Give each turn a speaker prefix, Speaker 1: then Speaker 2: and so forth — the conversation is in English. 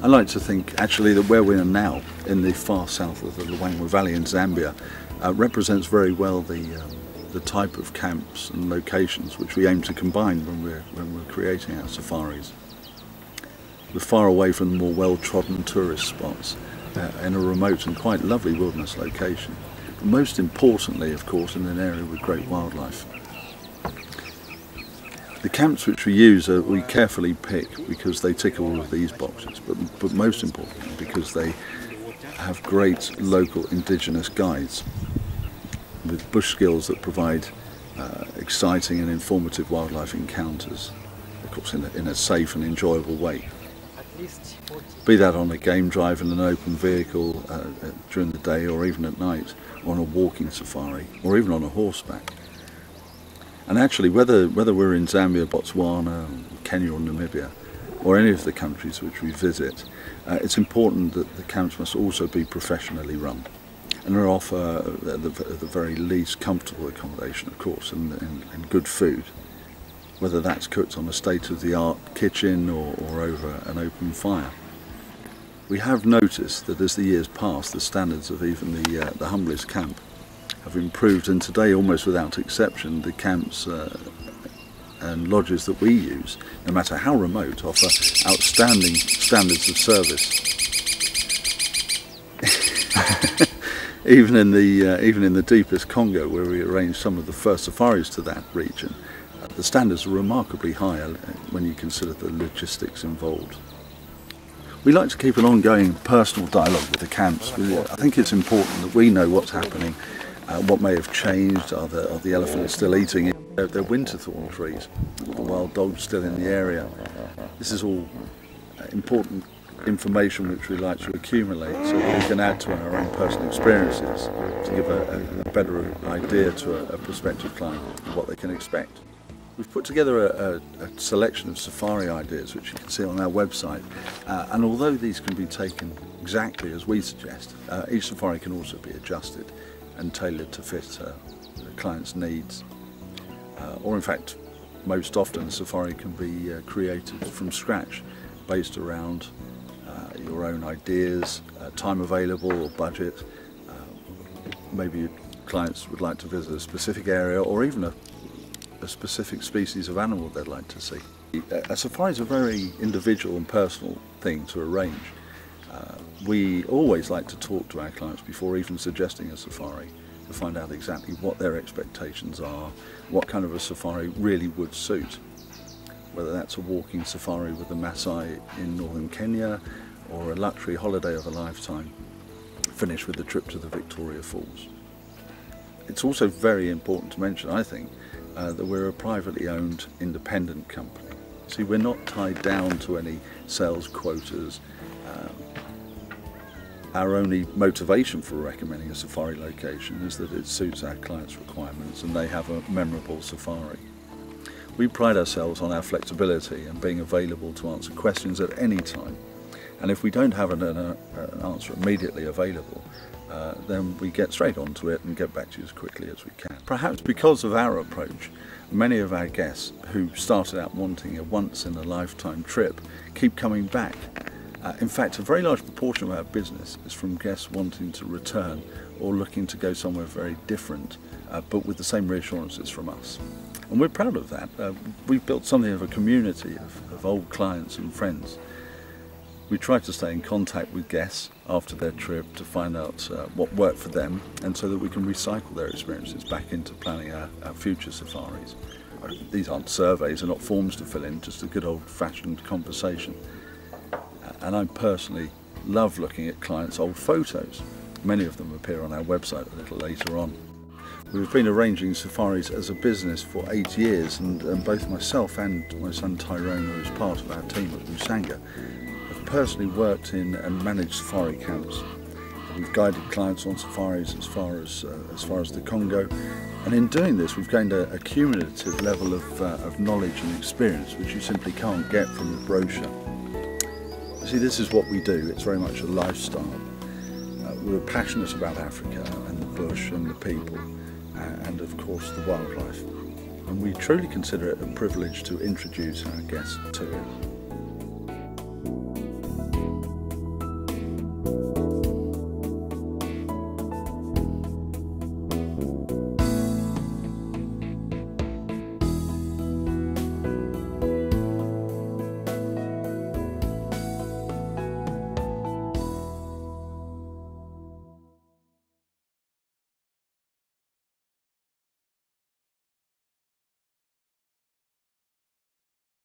Speaker 1: I like to think actually that where we are now, in the far south of the Luangwa Valley in Zambia, represents very well the type of camps and locations which we aim to combine when we're creating our safaris. We're far away from the more well-trodden tourist spots in a remote and quite lovely wilderness location. But most importantly, of course, in an area with great wildlife. The camps which we use we carefully pick because they tick all of these boxes, but most importantly because they have great local indigenous guides with bush skills that provide exciting and informative wildlife encounters, of course in a safe and enjoyable way. Be that on a game drive in an open vehicle during the day or even at night, or on a walking safari, or even on a horseback. And actually, whether we're in Zambia, Botswana, Kenya or Namibia, or any of the countries which we visit, it's important that the camps must also be professionally run and offer at the very least comfortable accommodation, of course, and good food, whether that's cooked on a state-of-the-art kitchen or over an open fire. We have noticed that as the years pass, the standards of even the humblest camp have improved, and today, almost without exception, the camps and lodges that we use, no matter how remote, offer outstanding standards of service. even in the deepest Congo, where we arranged some of the first safaris to that region, the standards are remarkably high when you consider the logistics involved. We like to keep an ongoing personal dialogue with the camps. I think it's important that we know what's happening. What may have changed? Are the elephants still eating their winter thorn trees? Are the wild dogs still in the area? This is all important information which we like to accumulate so that we can add to our own personal experiences to give a better idea to a prospective client of what they can expect. We've put together a selection of safari ideas which you can see on our website, and although these can be taken exactly as we suggest, each safari can also be adjusted and tailored to fit the client's needs. Or in fact, most often a safari can be created from scratch based around your own ideas, time available or budget. Maybe clients would like to visit a specific area or even a specific species of animal they'd like to see. A safari is a very individual and personal thing to arrange. We always like to talk to our clients before even suggesting a safari to find out exactly what their expectations are, what kind of a safari really would suit. Whether that's a walking safari with the Maasai in northern Kenya or a luxury holiday of a lifetime, finished with a trip to the Victoria Falls. It's also very important to mention, I think, that we're a privately owned independent company. See, we're not tied down to any sales quotas. Our only motivation for recommending a safari location is that it suits our clients' requirements and they have a memorable safari. We pride ourselves on our flexibility and being available to answer questions at any time. And if we don't have an answer immediately available, then we get straight onto it and get back to you as quickly as we can. Perhaps because of our approach, many of our guests who started out wanting a once-in-a-lifetime trip keep coming back. In fact, a very large proportion of our business is from guests wanting to return or looking to go somewhere very different, but with the same reassurances from us. And we're proud of that. We've built something of a community of old clients and friends. We try to stay in contact with guests after their trip to find out what worked for them, and so that we can recycle their experiences back into planning our future safaris. These aren't surveys, they're not forms to fill in, just a good old-fashioned conversation. And I personally love looking at clients' old photos. Many of them appear on our website a little later on. We've been arranging safaris as a business for 8 years, and both myself and my son Tyrone, who is part of our team at Busanga, have personally worked in and managed safari camps. We've guided clients on safaris as far as the Congo, and in doing this we've gained a cumulative level of knowledge and experience which you simply can't get from a brochure. You see, this is what we do. It's very much a lifestyle. We're passionate about Africa and the bush and the people, and of course the wildlife. And we truly consider it a privilege to introduce our guests to it.